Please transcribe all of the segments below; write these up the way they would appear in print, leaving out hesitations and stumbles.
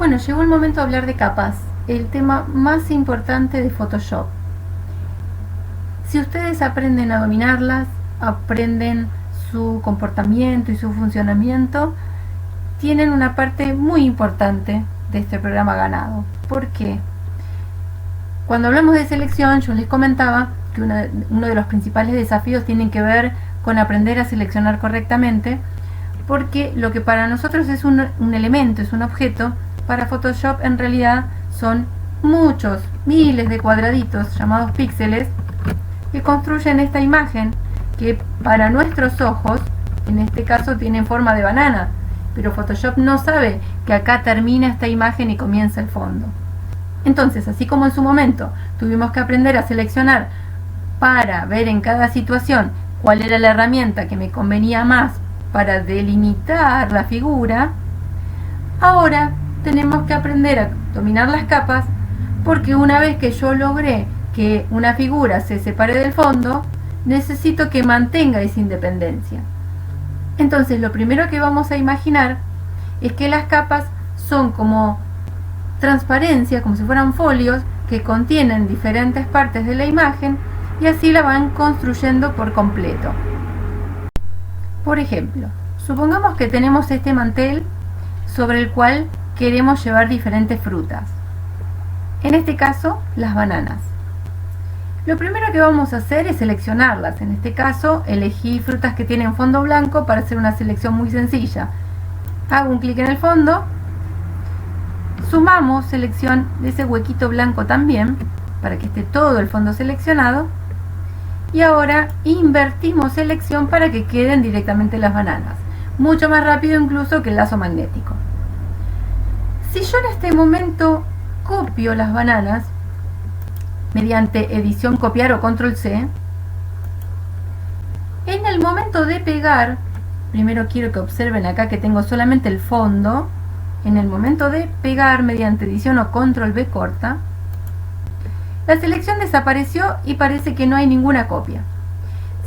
Bueno, llegó el momento de hablar de capas, el tema más importante de Photoshop. Si ustedes aprenden a dominarlas, aprenden su comportamiento y su funcionamiento, tienen una parte muy importante de este programa ganado. ¿Por qué? Cuando hablamos de selección, yo les comentaba que uno de los principales desafíos tiene que ver con aprender a seleccionar correctamente, porque lo que para nosotros es un elemento, es un objeto, para Photoshop en realidad son muchos, miles de cuadraditos llamados píxeles que construyen esta imagen que para nuestros ojos, en este caso, tienen forma de banana, pero Photoshop no sabe que acá termina esta imagen y comienza el fondo. Entonces, así como en su momento tuvimos que aprender a seleccionar para ver en cada situación cuál era la herramienta que me convenía más para delimitar la figura, ahora tenemos que aprender a dominar las capas, porque una vez que yo logré que una figura se separe del fondo, necesito que mantenga esa independencia. Entonces, lo primero que vamos a imaginar es que las capas son como transparencia, como si fueran folios que contienen diferentes partes de la imagen y así la van construyendo por completo. Por ejemplo, supongamos que tenemos este mantel sobre el cual queremos llevar diferentes frutas. En este caso, las bananas. Lo primero que vamos a hacer es seleccionarlas. En este caso, elegí frutas que tienen fondo blanco para hacer una selección muy sencilla. Hago un clic en el fondo, sumamos selección de ese huequito blanco también, para que esté todo el fondo seleccionado, y ahora invertimos selección para que queden directamente las bananas. Mucho más rápido incluso que el lazo magnético. Si yo en este momento copio las bananas mediante edición copiar o control C, en el momento de pegar, primero quiero que observen acá que tengo solamente el fondo. En el momento de pegar mediante edición o control V corta, la selección desapareció y parece que no hay ninguna copia.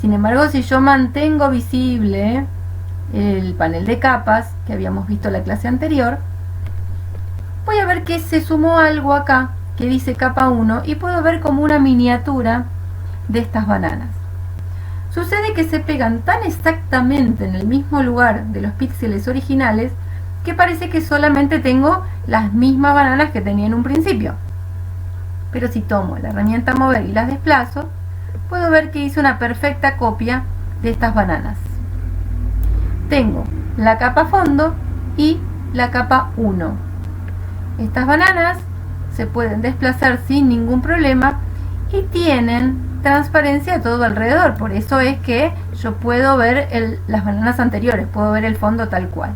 Sin embargo, si yo mantengo visible el panel de capas que habíamos visto en la clase anterior, voy a ver que se sumó algo acá que dice capa 1 y puedo ver como una miniatura de estas bananas. Sucede que se pegan tan exactamente en el mismo lugar de los píxeles originales que parece que solamente tengo las mismas bananas que tenía en un principio. Pero si tomo la herramienta mover y las desplazo, puedo ver que hice una perfecta copia de estas bananas. Tengo la capa fondo y la capa 1. Estas bananas se pueden desplazar sin ningún problema y tienen transparencia a todo alrededor. Por eso es que yo puedo ver las bananas anteriores, puedo ver el fondo tal cual.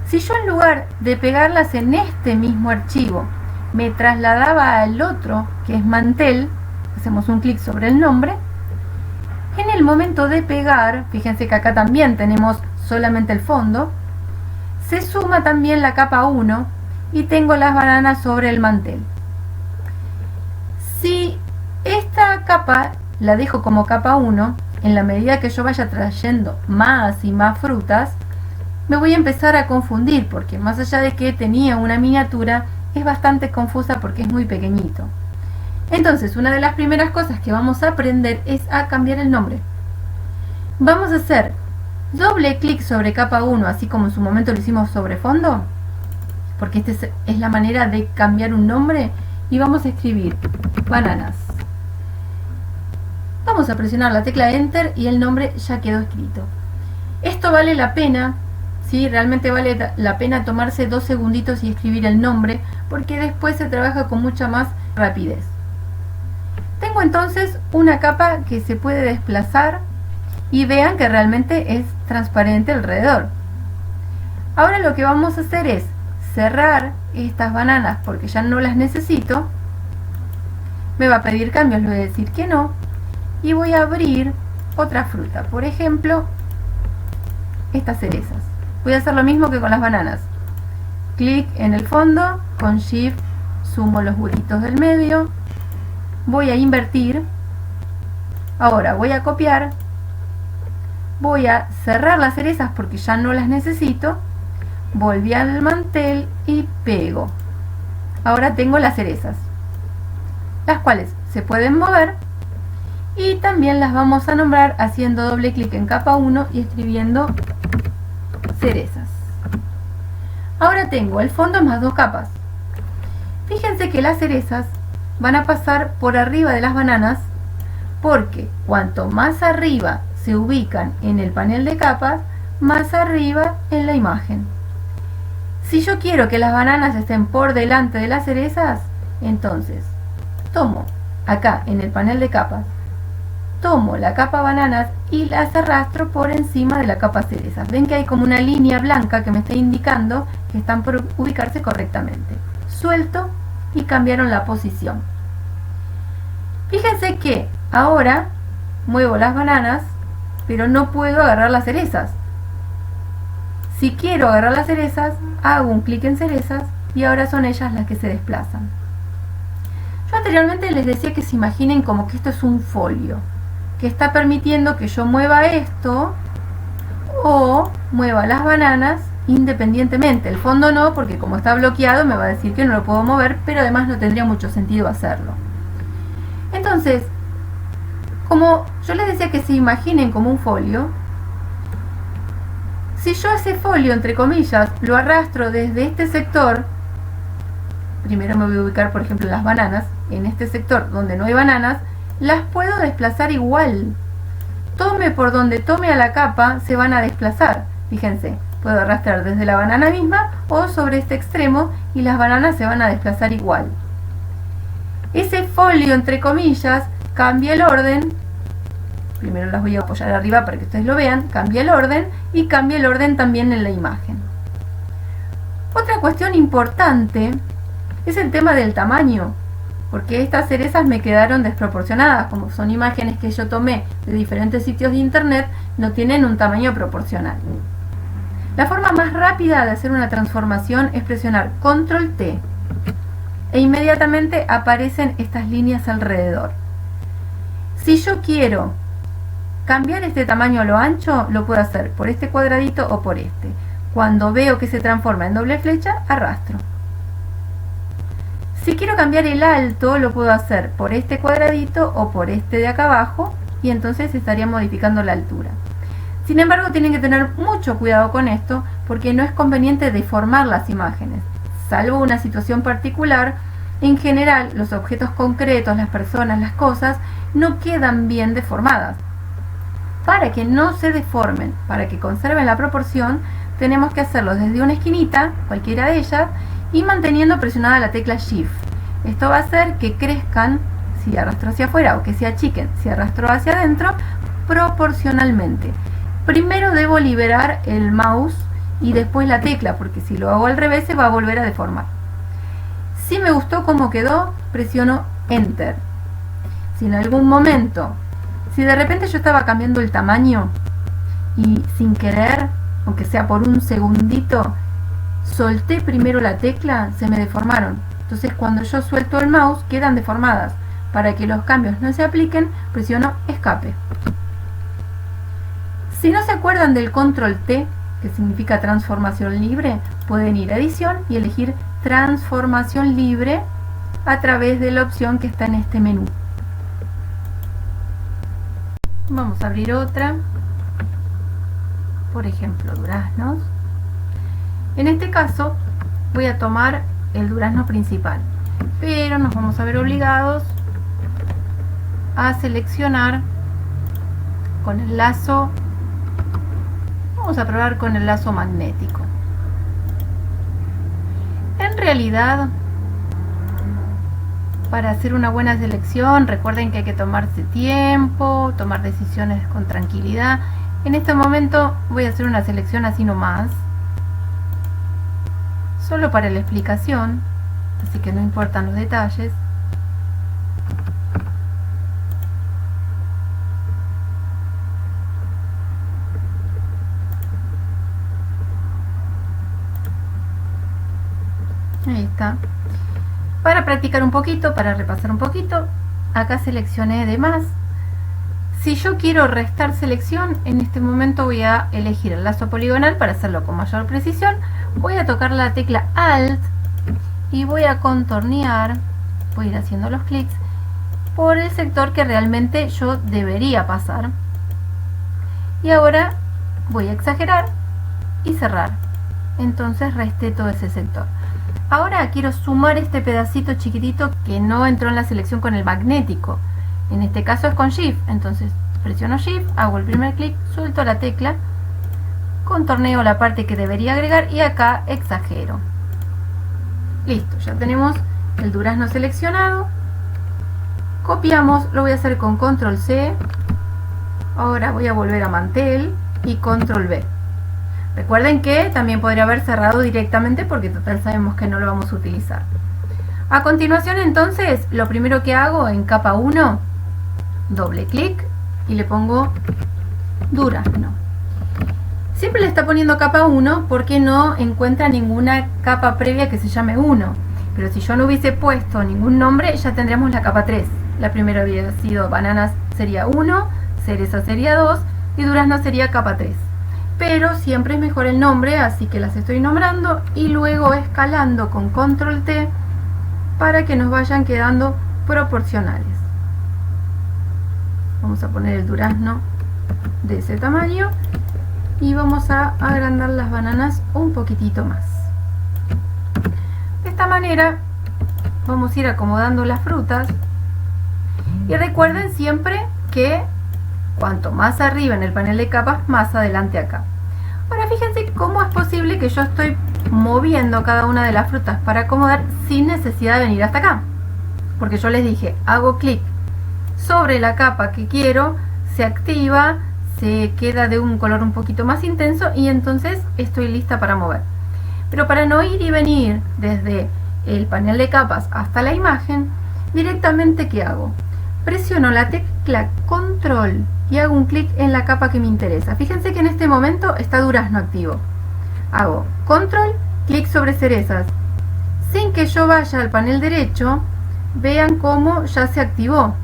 Si yo en lugar de pegarlas en este mismo archivo me trasladaba al otro, que es mantel, hacemos un clic sobre el nombre, en el momento de pegar, fíjense que acá también tenemos solamente el fondo, se suma también la capa 1 y tengo las bananas sobre el mantel. Si esta capa la dejo como capa 1, en la medida que yo vaya trayendo más y más frutas, me voy a empezar a confundir, porque más allá de que tenía una miniatura, es bastante confusa porque es muy pequeñito. Entonces, una de las primeras cosas que vamos a aprender es a cambiar el nombre. Vamos a hacer doble clic sobre capa 1, así como en su momento lo hicimos sobre fondo, porque esta es la manera de cambiar un nombre, y vamos a escribir bananas. Vamos a presionar la tecla Enter y el nombre ya quedó escrito. Esto vale la pena, ¿sí? Realmente vale la pena tomarse 2 segunditos y escribir el nombre, porque después se trabaja con mucha más rapidez. Tengo entonces una capa que se puede desplazar y vean que realmente es transparente alrededor. Ahora lo que vamos a hacer es cerrar estas bananas porque ya no las necesito. Me va a pedir cambios, le voy a decir que no, y voy a abrir otra fruta, por ejemplo estas cerezas. Voy a hacer lo mismo que con las bananas, clic en el fondo, con Shift sumo los huequitos del medio, voy a invertir, ahora voy a copiar, voy a cerrar las cerezas porque ya no las necesito, volví al mantel y pego. Ahora tengo las cerezas, las cuales se pueden mover, y también las vamos a nombrar haciendo doble clic en capa 1 y escribiendo cerezas. Ahora tengo el fondo más 2 capas. Fíjense que las cerezas van a pasar por arriba de las bananas, porque cuanto más arriba se ubican en el panel de capas, más arriba en la imagen. Si yo quiero que las bananas estén por delante de las cerezas, entonces tomo acá en el panel de capas, tomo la capa bananas y las arrastro por encima de la capa cerezas. Ven que hay como una línea blanca que me está indicando que están por ubicarse correctamente. Suelto y cambiaron la posición. Fíjense que ahora muevo las bananas, pero no puedo agarrar las cerezas. Si quiero agarrar las cerezas, hago un clic en cerezas y ahora son ellas las que se desplazan. Yo anteriormente les decía que se imaginen como que esto es un folio, que está permitiendo que yo mueva esto o mueva las bananas independientemente. El fondo no, porque como está bloqueado me va a decir que no lo puedo mover, pero además no tendría mucho sentido hacerlo. Entonces, como yo les decía que se imaginen como un folio, si yo ese folio, entre comillas, lo arrastro desde este sector, primero me voy a ubicar, por ejemplo, las bananas, en este sector donde no hay bananas, las puedo desplazar igual. Tome por donde tome a la capa, se van a desplazar. Fíjense, puedo arrastrar desde la banana misma o sobre este extremo y las bananas se van a desplazar igual. Ese folio, entre comillas, cambia el orden. Primero las voy a apoyar arriba para que ustedes lo vean. Cambia el orden y cambia el orden también en la imagen. Otra cuestión importante es el tema del tamaño, porque estas cerezas me quedaron desproporcionadas. Como son imágenes que yo tomé de diferentes sitios de internet, no tienen un tamaño proporcional. La forma más rápida de hacer una transformación es presionar Control T e inmediatamente aparecen estas líneas alrededor. Si yo quiero cambiar este tamaño a lo ancho, lo puedo hacer por este cuadradito o por este. Cuando veo que se transforma en doble flecha, arrastro. Si quiero cambiar el alto, lo puedo hacer por este cuadradito o por este de acá abajo, y entonces estaría modificando la altura. Sin embargo, tienen que tener mucho cuidado con esto, porque no es conveniente deformar las imágenes. Salvo una situación particular, en general los objetos concretos, las personas, las cosas, no quedan bien deformadas. Para que no se deformen, para que conserven la proporción, tenemos que hacerlo desde una esquinita, cualquiera de ellas, y manteniendo presionada la tecla Shift. Esto va a hacer que crezcan, si arrastro hacia afuera, o que se achiquen, si arrastro hacia adentro, proporcionalmente. Primero debo liberar el mouse y después la tecla, porque si lo hago al revés se va a volver a deformar. Si me gustó cómo quedó, presiono Enter. Si en algún momento, si de repente yo estaba cambiando el tamaño y sin querer, aunque sea por un segundito, solté primero la tecla, se me deformaron. Entonces cuando yo suelto el mouse quedan deformadas. Para que los cambios no se apliquen, presiono Escape. Si no se acuerdan del Control T, que significa transformación libre, pueden ir a Edición y elegir Transformación libre a través de la opción que está en este menú. Vamos a abrir otra, por ejemplo, duraznos. En este caso voy a tomar el durazno principal, pero nos vamos a ver obligados a seleccionar con el lazo. Vamos a probar con el lazo magnético. En realidad, para hacer una buena selección, recuerden que hay que tomarse tiempo, tomar decisiones con tranquilidad. En este momento voy a hacer una selección así nomás, solo para la explicación, así que no importan los detalles. Ahí está. Para practicar un poquito, para repasar un poquito, acá seleccioné de más. Si yo quiero restar selección, en este momento voy a elegir el lazo poligonal para hacerlo con mayor precisión. Voy a tocar la tecla Alt y voy a contornear, voy a ir haciendo los clics por el sector que realmente yo debería pasar. Y ahora voy a exagerar y cerrar. Entonces resté todo ese sector. Ahora quiero sumar este pedacito chiquitito que no entró en la selección con el magnético. En este caso es con Shift, entonces presiono Shift, hago el primer clic, suelto la tecla, contorneo la parte que debería agregar y acá exagero. Listo, ya tenemos el durazno seleccionado. Copiamos, lo voy a hacer con Control C. Ahora voy a volver a mantel y Control V. Recuerden que también podría haber cerrado directamente porque total sabemos que no lo vamos a utilizar. A continuación entonces, lo primero que hago en capa 1, doble clic y le pongo durazno. Siempre le está poniendo capa 1 porque no encuentra ninguna capa previa que se llame 1. Pero si yo no hubiese puesto ningún nombre, ya tendríamos la capa 3. La primera había sido bananas, sería 1, cereza sería 2 y durazno sería capa 3. Pero siempre es mejor el nombre, así que las estoy nombrando y luego escalando con Control T para que nos vayan quedando proporcionales. Vamos a poner el durazno de ese tamaño y vamos a agrandar las bananas un poquitito más. De esta manera vamos a ir acomodando las frutas y recuerden siempre que cuanto más arriba en el panel de capas, más adelante acá. Ahora fíjense cómo es posible que yo estoy moviendo cada una de las frutas para acomodar sin necesidad de venir hasta acá. Porque yo les dije, hago clic sobre la capa que quiero, se activa, se queda de un color un poquito más intenso y entonces estoy lista para mover. Pero para no ir y venir desde el panel de capas hasta la imagen, directamente ¿qué hago? Presiono la tecla Control y hago un clic en la capa que me interesa. Fíjense que en este momento está durazno activo. Hago Control, clic sobre cerezas. Sin que yo vaya al panel derecho, vean cómo ya se activó.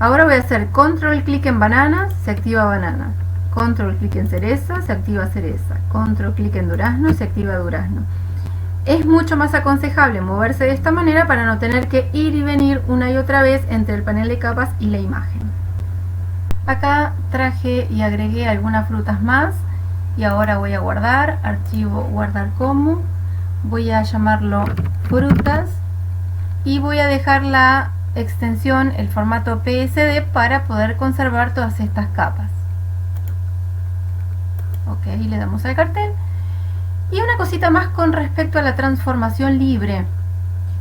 Ahora voy a hacer Control, clic en bananas, se activa banana. Control, clic en cereza, se activa cereza. Control, clic en durazno, se activa durazno. Es mucho más aconsejable moverse de esta manera para no tener que ir y venir una y otra vez entre el panel de capas y la imagen. Acá traje y agregué algunas frutas más y ahora voy a guardar, archivo guardar como, voy a llamarlo frutas y voy a dejar la extensión, el formato PSD para poder conservar todas estas capas. Ok, le damos al cartel. Y una cosita más con respecto a la transformación libre.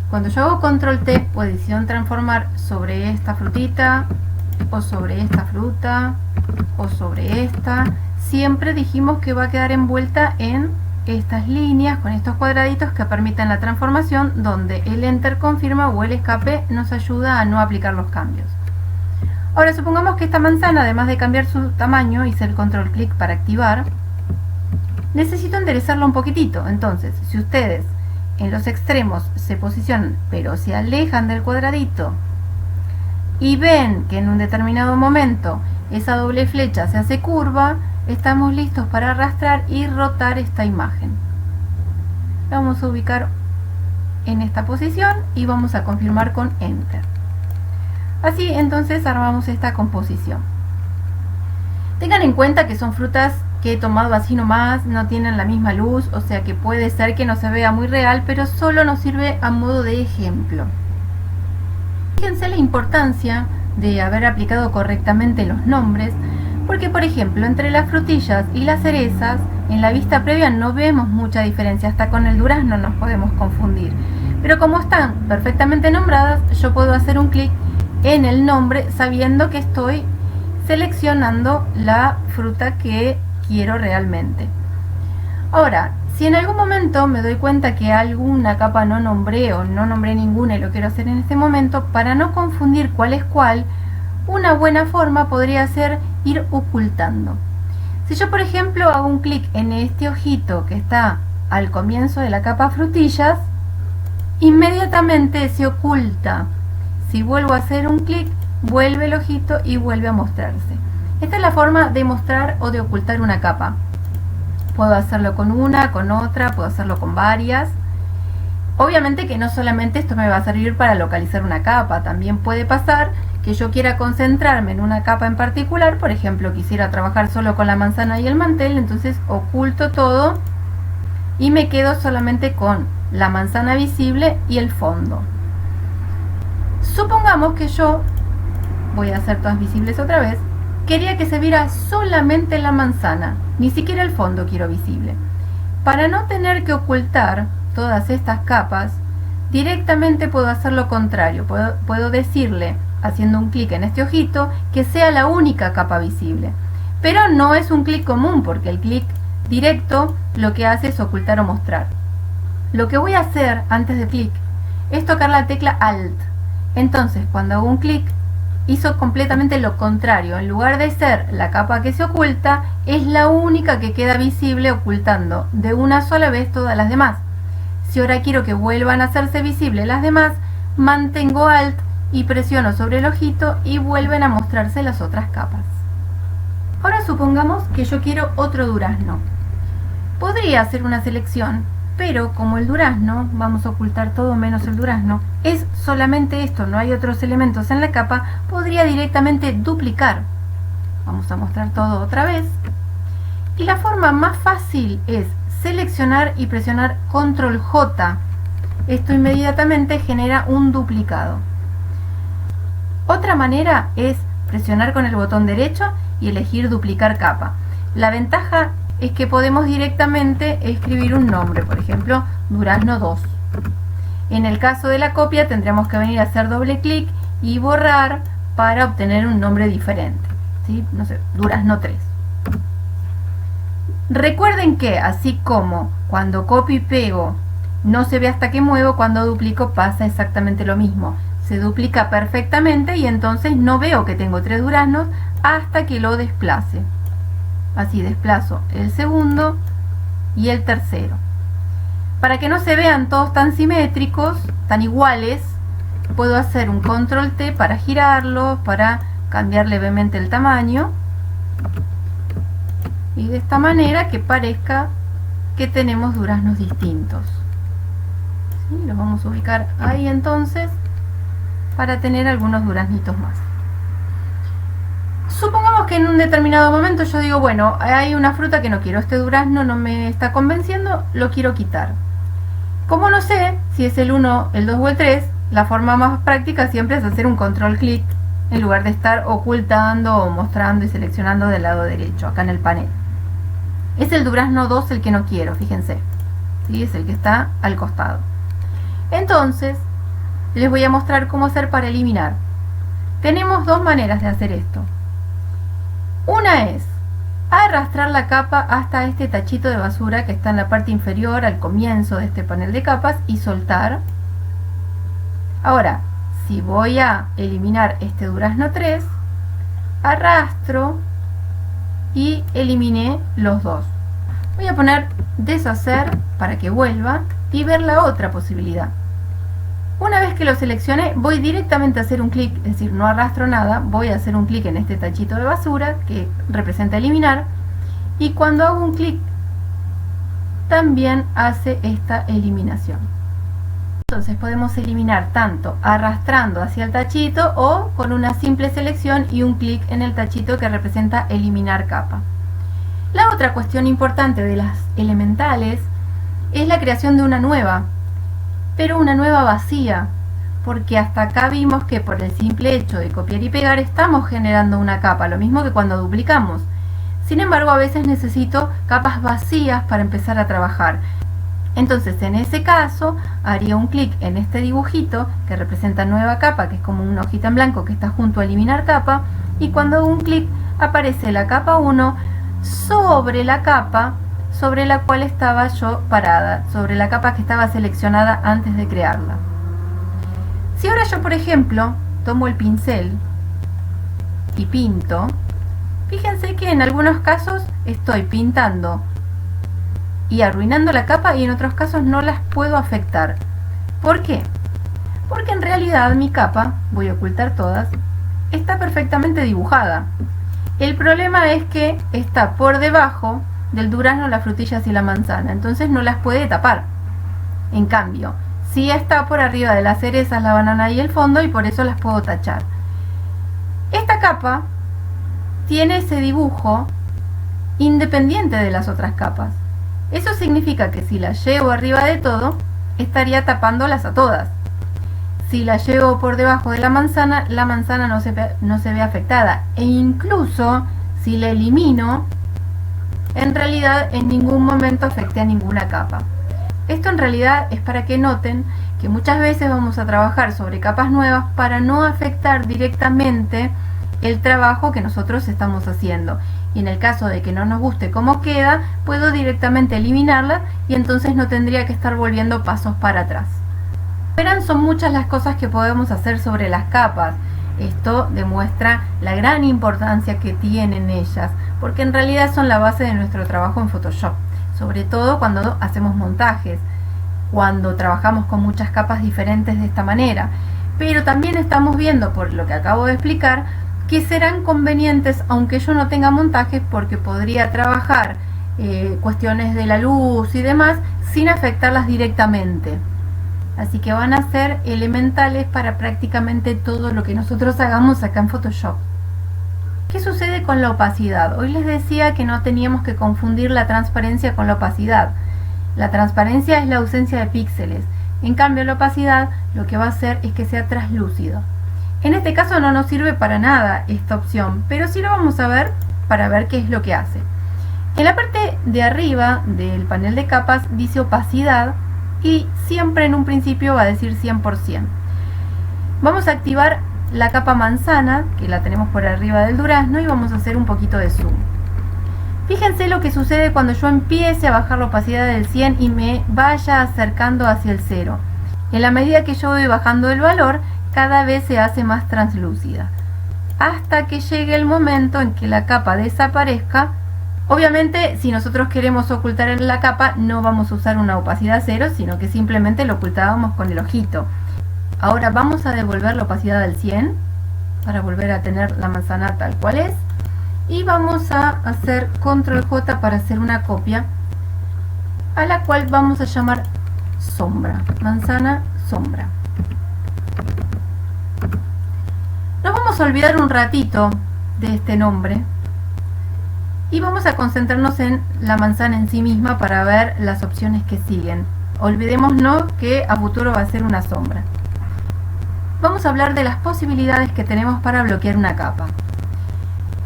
Cuando yo hago Control T o edición transformar sobre esta frutita o sobre esta fruta o sobre esta, siempre dijimos que va a quedar envuelta en estas líneas con estos cuadraditos que permiten la transformación, donde el Enter confirma o el escape nos ayuda a no aplicar los cambios. Ahora supongamos que esta manzana, además de cambiar su tamaño, hice el Control clic para activar, necesito enderezarlo un poquitito. Entonces, si ustedes en los extremos se posicionan pero se alejan del cuadradito y ven que en un determinado momento esa doble flecha se hace curva, estamos listos para arrastrar y rotar esta imagen. La vamos a ubicar en esta posición y vamos a confirmar con Enter. Así entonces armamos esta composición. Tengan en cuenta que son frutas que he tomado así nomás, no tienen la misma luz, o sea que puede ser que no se vea muy real, pero solo nos sirve a modo de ejemplo. Fíjense la importancia de haber aplicado correctamente los nombres, porque por ejemplo entre las frutillas y las cerezas en la vista previa no vemos mucha diferencia, hasta con el durazno nos podemos confundir, pero como están perfectamente nombradas, yo puedo hacer un clic en el nombre sabiendo que estoy seleccionando la fruta que quiero realmente. Ahora, si en algún momento me doy cuenta que alguna capa no nombré o no nombré ninguna y lo quiero hacer en este momento, para no confundir cuál es cuál, una buena forma podría ser ir ocultando. Si yo por ejemplo hago un clic en este ojito que está al comienzo de la capa frutillas, inmediatamente se oculta. Si vuelvo a hacer un clic, vuelve el ojito y vuelve a mostrarse. Esta es la forma de mostrar o de ocultar una capa. Puedo hacerlo con una, con otra, puedo hacerlo con varias. Obviamente que no solamente esto me va a servir para localizar una capa, también puede pasar que yo quiera concentrarme en una capa en particular, por ejemplo, quisiera trabajar solo con la manzana y el mantel, entonces oculto todo y me quedo solamente con la manzana visible y el fondo. Supongamos que yo, voy a hacer todas visibles otra vez, quería que se viera solamente la manzana, ni siquiera el fondo quiero visible. Para no tener que ocultar todas estas capas, directamente puedo hacer lo contrario, puedo decirle, haciendo un clic en este ojito, que sea la única capa visible. Pero no es un clic común, porque el clic directo lo que hace es ocultar o mostrar. Lo que voy a hacer antes de clic es tocar la tecla Alt. Entonces, cuando hago un clic, hizo completamente lo contrario. En lugar de ser la capa que se oculta, es la única que queda visible, ocultando de una sola vez todas las demás. Si ahora quiero que vuelvan a hacerse visibles las demás, mantengo Alt y presiono sobre el ojito y vuelven a mostrarse las otras capas. Ahora supongamos que yo quiero otro durazno. Podría hacer una selección, pero como el durazno, vamos a ocultar todo menos el durazno, es solamente esto, no hay otros elementos en la capa, podría directamente duplicar. Vamos a mostrar todo otra vez. Y la forma más fácil es seleccionar y presionar Control J. Esto inmediatamente genera un duplicado. Otra manera es presionar con el botón derecho y elegir duplicar capa. La ventaja es que podemos directamente escribir un nombre, por ejemplo, Durazno 2. En el caso de la copia tendremos que venir a hacer doble clic y borrar para obtener un nombre diferente, ¿sí? No sé, Durazno 3. Recuerden que así como cuando copio y pego no se ve hasta que muevo, cuando duplico pasa exactamente lo mismo. Se duplica perfectamente y entonces no veo que tengo 3 duraznos hasta que lo desplace. Así desplazo el segundo y el tercero. Para que no se vean todos tan simétricos, tan iguales, puedo hacer un Control T para girarlo, para cambiar levemente el tamaño. Y de esta manera que parezca que tenemos duraznos distintos. ¿Sí? Los vamos a ubicar ahí entonces para tener algunos duraznitos más. Supongamos que en un determinado momento yo digo, bueno, hay una fruta que no quiero, este durazno no me está convenciendo, lo quiero quitar. Como no sé si es el 1, el 2 o el 3, la forma más práctica siempre es hacer un control clic en lugar de estar ocultando o mostrando y seleccionando del lado derecho, acá en el panel. Es el durazno 2 el que no quiero, fíjense. ¿Sí? Es el que está al costado. Entonces, les voy a mostrar cómo hacer para eliminar. Tenemos dos maneras de hacer esto. Una es arrastrar la capa hasta este tachito de basura que está en la parte inferior al comienzo de este panel de capas y soltar. Ahora, si voy a eliminar este durazno 3, arrastro y eliminé los dos. Voy a poner deshacer para que vuelva y ver la otra posibilidad. Una vez que lo seleccioné, voy directamente a hacer un clic, es decir, no arrastro nada, voy a hacer un clic en este tachito de basura que representa eliminar, y cuando hago un clic también hace esta eliminación. Entonces podemos eliminar tanto arrastrando hacia el tachito o con una simple selección y un clic en el tachito que representa eliminar capa. La otra cuestión importante de las elementales es la creación de una nueva, pero una nueva vacía, porque hasta acá vimos que por el simple hecho de copiar y pegar estamos generando una capa, lo mismo que cuando duplicamos. Sin embargo, a veces necesito capas vacías para empezar a trabajar. Entonces, en ese caso, haría un clic en este dibujito que representa nueva capa, que es como una hojita en blanco que está junto a eliminar capa, y cuando hago un clic aparece la capa 1 sobre la capa sobre la cual estaba yo parada, sobre la capa que estaba seleccionada antes de crearla. Si ahora yo, por ejemplo, tomo el pincel y pinto, fíjense que en algunos casos estoy pintando y arruinando la capa y en otros casos no las puedo afectar. ¿Por qué? Porque en realidad mi capa, voy a ocultar todas, está perfectamente dibujada. El problema es que está por debajo del durazno, las frutillas y la manzana, entonces no las puede tapar. En cambio, sí está por arriba de las cerezas, la banana y el fondo, y por eso las puedo tachar. Esta capa tiene ese dibujo independiente de las otras capas. Eso significa que si la llevo arriba de todo, estaría tapándolas a todas. Si la llevo por debajo de la manzana no se ve afectada. E incluso si la elimino, en realidad en ningún momento afecté a ninguna capa. Esto en realidad es para que noten que muchas veces vamos a trabajar sobre capas nuevas para no afectar directamente el trabajo que nosotros estamos haciendo. Y en el caso de que no nos guste cómo queda, puedo directamente eliminarla y entonces no tendría que estar volviendo pasos para atrás. Verán, son muchas las cosas que podemos hacer sobre las capas. Esto demuestra la gran importancia que tienen ellas, porque en realidad son la base de nuestro trabajo en Photoshop, sobre todo cuando hacemos montajes, cuando trabajamos con muchas capas diferentes de esta manera. Pero también estamos viendo, por lo que acabo de explicar, que serán convenientes aunque yo no tenga montajes, porque podría trabajar cuestiones de la luz y demás sin afectarlas directamente. Así que van a ser elementales para prácticamente todo lo que nosotros hagamos acá en Photoshop. ¿Qué sucede con la opacidad? Hoy les decía que no teníamos que confundir la transparencia con la opacidad. La transparencia es la ausencia de píxeles. En cambio, la opacidad lo que va a hacer es que sea translúcido. En este caso no nos sirve para nada esta opción, pero sí lo vamos a ver para ver qué es lo que hace. En la parte de arriba del panel de capas dice opacidad y siempre en un principio va a decir 100%. Vamos a activar la capa manzana, que la tenemos por arriba del durazno, y vamos a hacer un poquito de zoom. Fíjense lo que sucede cuando yo empiece a bajar la opacidad del 100 y me vaya acercando hacia el 0. En la medida que yo voy bajando el valor, cada vez se hace más translúcida, hasta que llegue el momento en que la capa desaparezca. Obviamente, si nosotros queremos ocultar la capa, no vamos a usar una opacidad 0, sino que simplemente lo ocultábamos con el ojito. Ahora vamos a devolver la opacidad del 100 para volver a tener la manzana tal cual es, y vamos a hacer control J para hacer una copia, a la cual vamos a llamar sombra, manzana sombra. Nos vamos a olvidar un ratito de este nombre y vamos a concentrarnos en la manzana en sí misma para ver las opciones que siguen. Olvidémonos que a futuro va a ser una sombra. Vamos a hablar de las posibilidades que tenemos para bloquear una capa.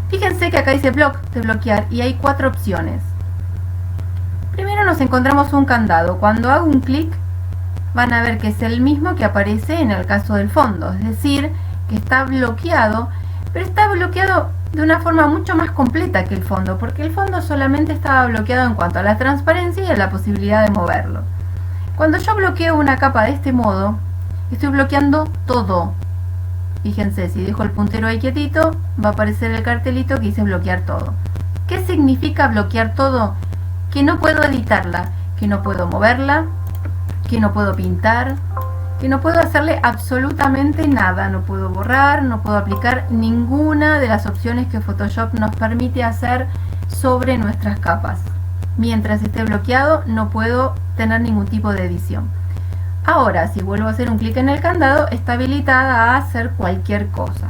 Fíjense que acá dice block de bloquear y hay 4 opciones. Primero nos encontramos un candado. Cuando hago un clic van a ver que es el mismo que aparece en el caso del fondo, es decir, que está bloqueado, pero está bloqueado de una forma mucho más completa que el fondo, porque el fondo solamente estaba bloqueado en cuanto a la transparencia y a la posibilidad de moverlo. Cuando yo bloqueo una capa de este modo, estoy bloqueando todo. Fíjense, si dejo el puntero ahí quietito, va a aparecer el cartelito que dice bloquear todo. ¿Qué significa bloquear todo? Que no puedo editarla, que no puedo moverla, que no puedo pintar, que no puedo hacerle absolutamente nada. No puedo borrar, no puedo aplicar ninguna de las opciones que Photoshop nos permite hacer sobre nuestras capas. Mientras esté bloqueado no puedo tener ningún tipo de edición. Ahora, si vuelvo a hacer un clic en el candado, está habilitada a hacer cualquier cosa.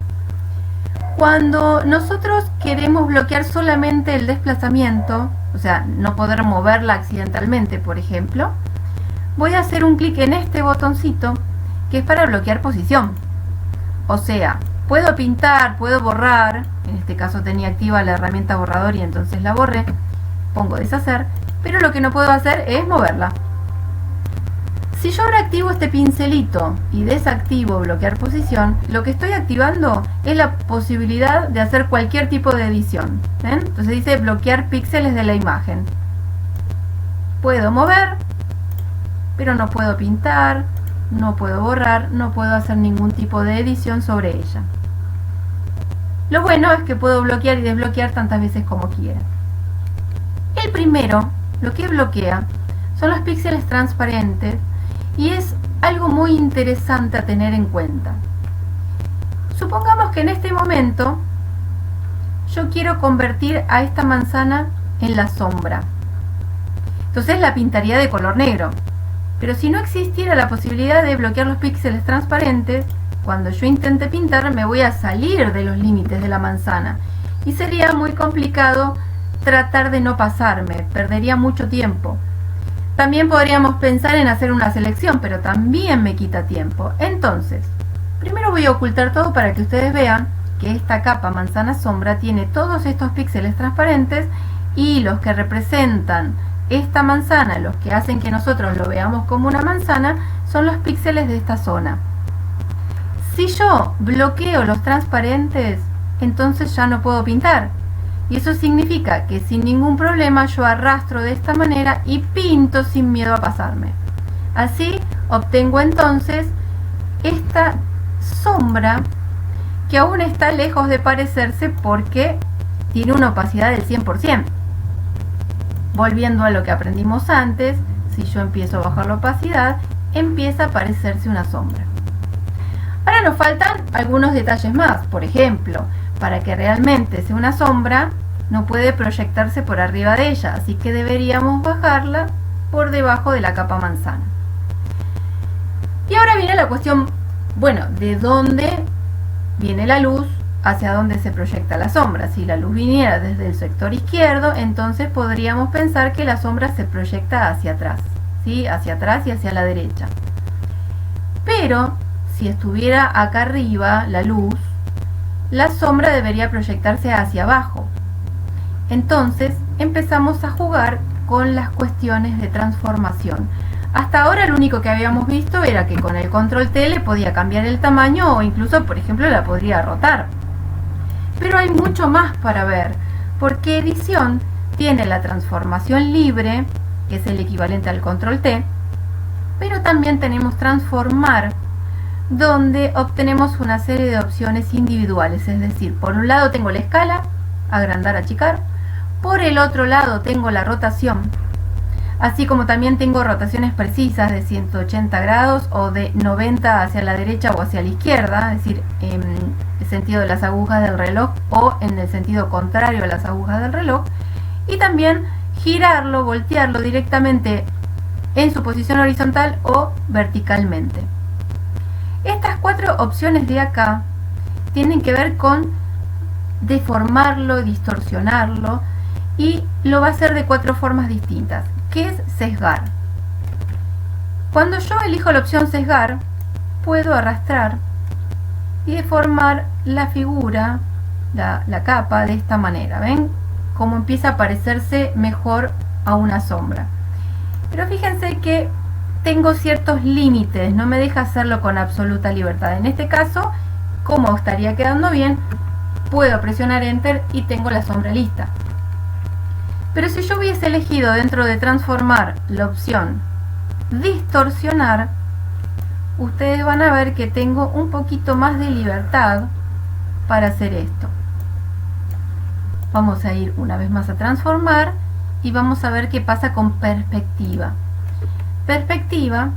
Cuando nosotros queremos bloquear solamente el desplazamiento, o sea, no poder moverla accidentalmente, por ejemplo, voy a hacer un clic en este botoncito que es para bloquear posición. O sea, puedo pintar, puedo borrar, en este caso tenía activa la herramienta borrador y entonces la borré, pongo deshacer, pero lo que no puedo hacer es moverla. Si yo ahora activo este pincelito y desactivo bloquear posición, lo que estoy activando es la posibilidad de hacer cualquier tipo de edición. ¿Ven? Entonces dice bloquear píxeles de la imagen. Puedo mover, pero no puedo pintar, no puedo borrar, no puedo hacer ningún tipo de edición sobre ella. Lo bueno es que puedo bloquear y desbloquear tantas veces como quiera. El primero, lo que bloquea, son los píxeles transparentes y es algo muy interesante a tener en cuenta. Supongamos que en este momento yo quiero convertir a esta manzana en la sombra. Entonces la pintaría de color negro. Pero si no existiera la posibilidad de bloquear los píxeles transparentes, cuando yo intente pintar me voy a salir de los límites de la manzana. Y sería muy complicado tratar de no pasarme, perdería mucho tiempo. También podríamos pensar en hacer una selección, pero también me quita tiempo. Entonces, primero voy a ocultar todo para que ustedes vean que esta capa manzana sombra tiene todos estos píxeles transparentes y los que representan esta manzana, los que hacen que nosotros lo veamos como una manzana, son los píxeles de esta zona. Si yo bloqueo los transparentes, entonces ya no puedo pintar. Y eso significa que sin ningún problema yo arrastro de esta manera y pinto sin miedo a pasarme. Así obtengo entonces esta sombra que aún está lejos de parecerse porque tiene una opacidad del 100%. Volviendo a lo que aprendimos antes, si yo empiezo a bajar la opacidad, empieza a parecerse una sombra. Ahora nos faltan algunos detalles más. Por ejemplo, para que realmente sea una sombra, no puede proyectarse por arriba de ella, así que deberíamos bajarla por debajo de la capa manzana. Y ahora viene la cuestión, bueno, ¿de dónde viene la luz? ¿Hacia dónde se proyecta la sombra? Si la luz viniera desde el sector izquierdo, entonces podríamos pensar que la sombra se proyecta hacia atrás, ¿sí? Hacia atrás y hacia la derecha. Pero si estuviera acá arriba la luz, la sombra debería proyectarse hacia abajo. Entonces empezamos a jugar con las cuestiones de transformación. Hasta ahora lo único que habíamos visto era que con el control T le podía cambiar el tamaño o incluso, por ejemplo, la podría rotar. Pero hay mucho más para ver, porque edición tiene la transformación libre, que es el equivalente al control T, pero también tenemos transformar, donde obtenemos una serie de opciones individuales. Es decir, por un lado tengo la escala, agrandar, achicar, por el otro lado tengo la rotación, así como también tengo rotaciones precisas de 180 grados o de 90 hacia la derecha o hacia la izquierda, es decir, en el sentido de las agujas del reloj o en el sentido contrario a las agujas del reloj, y también girarlo, voltearlo directamente en su posición horizontal o verticalmente. Estas cuatro opciones de acá tienen que ver con deformarlo, distorsionarlo, y lo va a hacer de cuatro formas distintas. ¿Qué es sesgar? Cuando yo elijo la opción sesgar, puedo arrastrar y deformar la figura, la capa, de esta manera. ¿Ven cómo empieza a parecerse mejor a una sombra? Pero fíjense que tengo ciertos límites, no me deja hacerlo con absoluta libertad. En este caso, como estaría quedando bien, puedo presionar Enter y tengo la sombra lista. Pero si yo hubiese elegido dentro de transformar la opción distorsionar, ustedes van a ver que tengo un poquito más de libertad para hacer esto. Vamos a ir una vez más a transformar y vamos a ver qué pasa con perspectiva. Perspectiva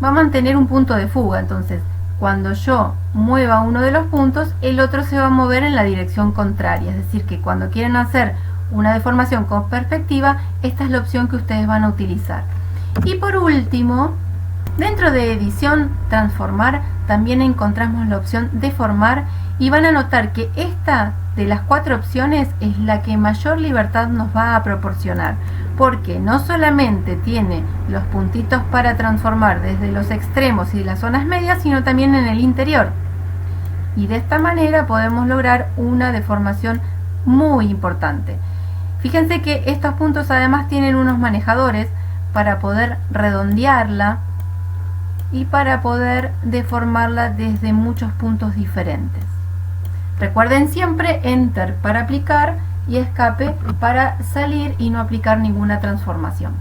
va a mantener un punto de fuga, entonces cuando yo mueva uno de los puntos, el otro se va a mover en la dirección contraria. Es decir, que cuando quieren hacer una deformación con perspectiva, esta es la opción que ustedes van a utilizar. Y por último, dentro de edición transformar, también encontramos la opción deformar, y van a notar que esta de las cuatro opciones es la que mayor libertad nos va a proporcionar, porque no solamente tiene los puntitos para transformar desde los extremos y las zonas medias, sino también en el interior. Y de esta manera podemos lograr una deformación muy importante. Fíjense que estos puntos además tienen unos manejadores para poder redondearla y para poder deformarla desde muchos puntos diferentes. Recuerden siempre Enter para aplicar y Escape para salir y no aplicar ninguna transformación.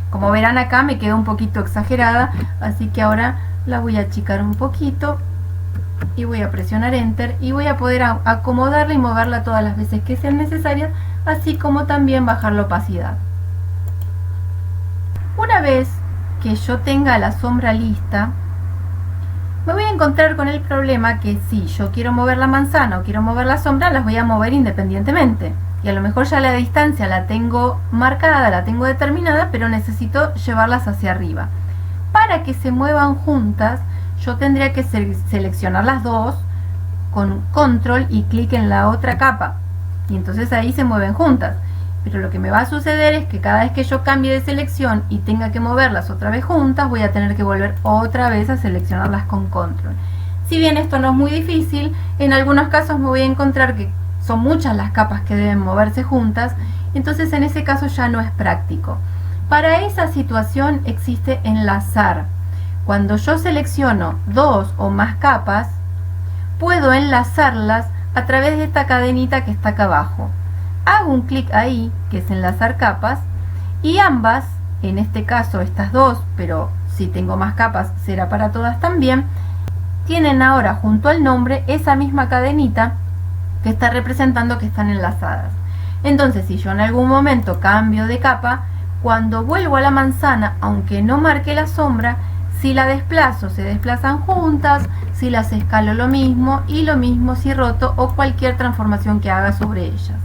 Como verán, acá me quedó un poquito exagerada, así que ahora la voy a achicar un poquito y voy a presionar Enter y voy a poder acomodarla y moverla todas las veces que sean necesarias, así como también bajar la opacidad. Una vez que yo tenga la sombra lista, me voy a encontrar con el problema que si yo quiero mover la manzana o quiero mover la sombra, las voy a mover independientemente. Y a lo mejor ya la distancia la tengo marcada, la tengo determinada, pero necesito llevarlas hacia arriba. Para que se muevan juntas, yo tendría que seleccionar las dos con control y clic en la otra capa. Y entonces ahí se mueven juntas. Pero lo que me va a suceder es que cada vez que yo cambie de selección y tenga que moverlas otra vez juntas, voy a tener que volver otra vez a seleccionarlas con control. Si bien esto no es muy difícil, en algunos casos me voy a encontrar que son muchas las capas que deben moverse juntas, entonces en ese caso ya no es práctico. Para esa situación existe enlazar. Cuando yo selecciono dos o más capas, puedo enlazarlas a través de esta cadenita que está acá abajo. Hago un clic ahí, que es enlazar capas, y ambas, en este caso estas dos, pero si tengo más capas será para todas también, tienen ahora junto al nombre esa misma cadenita que está representando que están enlazadas. Entonces, si yo en algún momento cambio de capa, cuando vuelvo a la manzana, aunque no marque la sombra, si la desplazo, se desplazan juntas, si las escalo lo mismo, y lo mismo si roto o cualquier transformación que haga sobre ellas.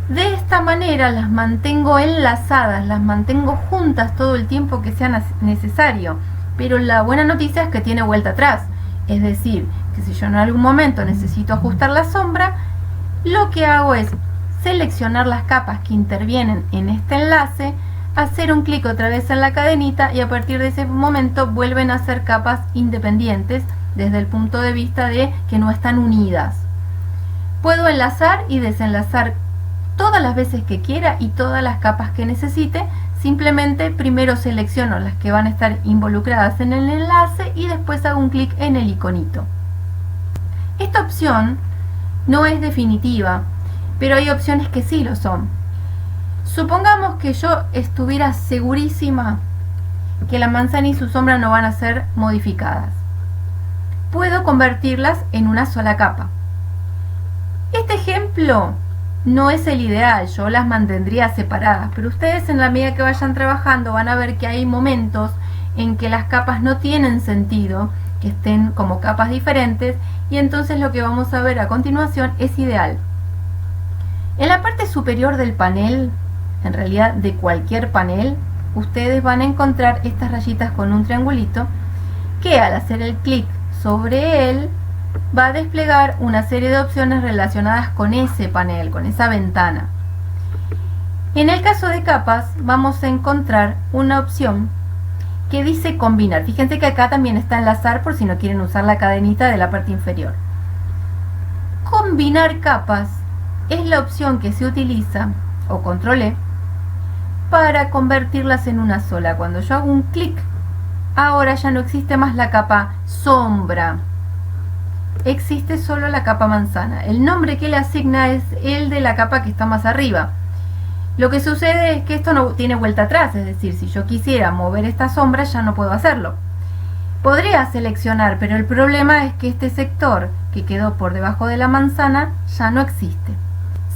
De esta manera las mantengo enlazadas, las mantengo juntas todo el tiempo que sea necesario, pero la buena noticia es que tiene vuelta atrás, es decir, que si yo en algún momento necesito ajustar la sombra, lo que hago es seleccionar las capas que intervienen en este enlace, hacer un clic otra vez en la cadenita y a partir de ese momento vuelven a ser capas independientes desde el punto de vista de que no están unidas. Puedo enlazar y desenlazar todas las veces que quiera y todas las capas que necesite. Simplemente primero selecciono las que van a estar involucradas en el enlace y después hago un clic en el iconito. Esta opción no es definitiva, pero hay opciones que sí lo son. Supongamos que yo estuviera segurísima que la manzana y su sombra no van a ser modificadas. Puedo convertirlas en una sola capa. Este ejemplo no es el ideal, yo las mantendría separadas, pero ustedes en la medida que vayan trabajando van a ver que hay momentos en que las capas no tienen sentido, que estén como capas diferentes, y entonces lo que vamos a ver a continuación es ideal. En la parte superior del panel, en realidad de cualquier panel, ustedes van a encontrar estas rayitas con un triangulito que al hacer el clic sobre él va a desplegar una serie de opciones relacionadas con ese panel, con esa ventana. En el caso de capas vamos a encontrar una opción que dice combinar. Fíjense que acá también está enlazar por si no quieren usar la cadenita de la parte inferior. Combinar capas es la opción que se utiliza, o control E, para convertirlas en una sola. Cuando yo hago un clic, ahora ya no existe más la capa sombra, existe solo la capa manzana. El nombre que le asigna es el de la capa que está más arriba. Lo que sucede es que esto no tiene vuelta atrás, es decir, si yo quisiera mover esta sombra ya no puedo hacerlo. Podría seleccionar, pero el problema es que este sector que quedó por debajo de la manzana ya no existe.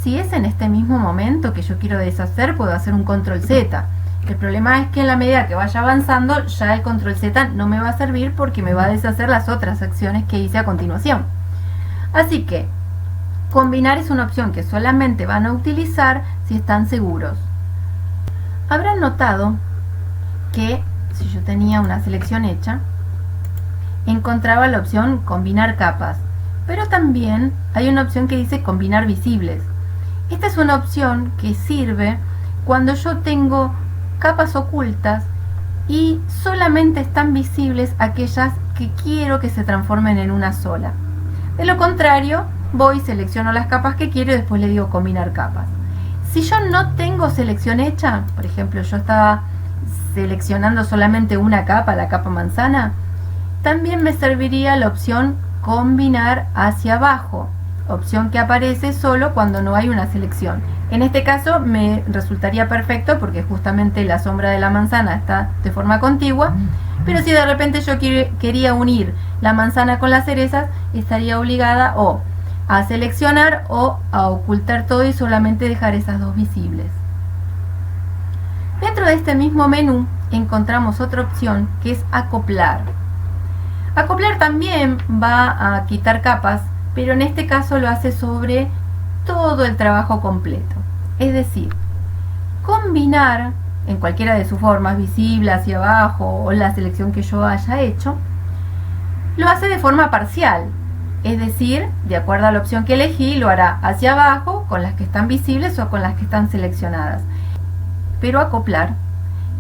Si es en este mismo momento que yo quiero deshacer, puedo hacer un control Z. El problema es que en la medida que vaya avanzando, ya el control Z no me va a servir porque me va a deshacer las otras acciones que hice a continuación. Así que combinar es una opción que solamente van a utilizar si están seguros. Habrán notado que si yo tenía una selección hecha, encontraba la opción combinar capas, pero también hay una opción que dice combinar visibles. Esta es una opción que sirve cuando yo tengo capas ocultas y solamente están visibles aquellas que quiero que se transformen en una sola. De lo contrario, voy, selecciono las capas que quiero y después le digo combinar capas. Si yo no tengo selección hecha, por ejemplo, yo estaba seleccionando solamente una capa, la capa manzana, también me serviría la opción combinar hacia abajo, opción que aparece solo cuando no hay una selección. En este caso me resultaría perfecto porque justamente la sombra de la manzana está de forma contigua, pero si de repente yo quería unir la manzana con las cerezas, estaría obligada o a seleccionar o a ocultar todo y solamente dejar esas dos visibles. Dentro de este mismo menú encontramos otra opción que es acoplar. Acoplar también va a quitar capas, pero en este caso lo hace sobre todo el trabajo completo. Es decir, combinar en cualquiera de sus formas, visible, hacia abajo o la selección que yo haya hecho, lo hace de forma parcial. Es decir, de acuerdo a la opción que elegí, lo hará hacia abajo con las que están visibles o con las que están seleccionadas. Pero acoplar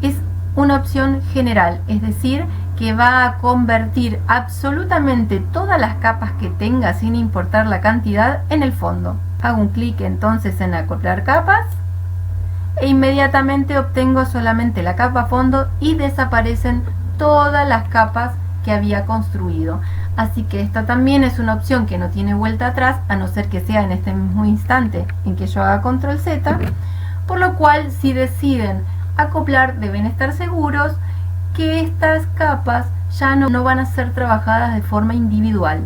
es una opción general, es decir, que va a convertir absolutamente todas las capas que tenga, sin importar la cantidad, en el fondo. Hago un clic entonces en acoplar capas e inmediatamente obtengo solamente la capa fondo y desaparecen todas las capas que había construido. Así que esta también es una opción que no tiene vuelta atrás, a no ser que sea en este mismo instante en que yo haga control Z, por lo cual si deciden acoplar deben estar seguros que estas capas ya no van a ser trabajadas de forma individual.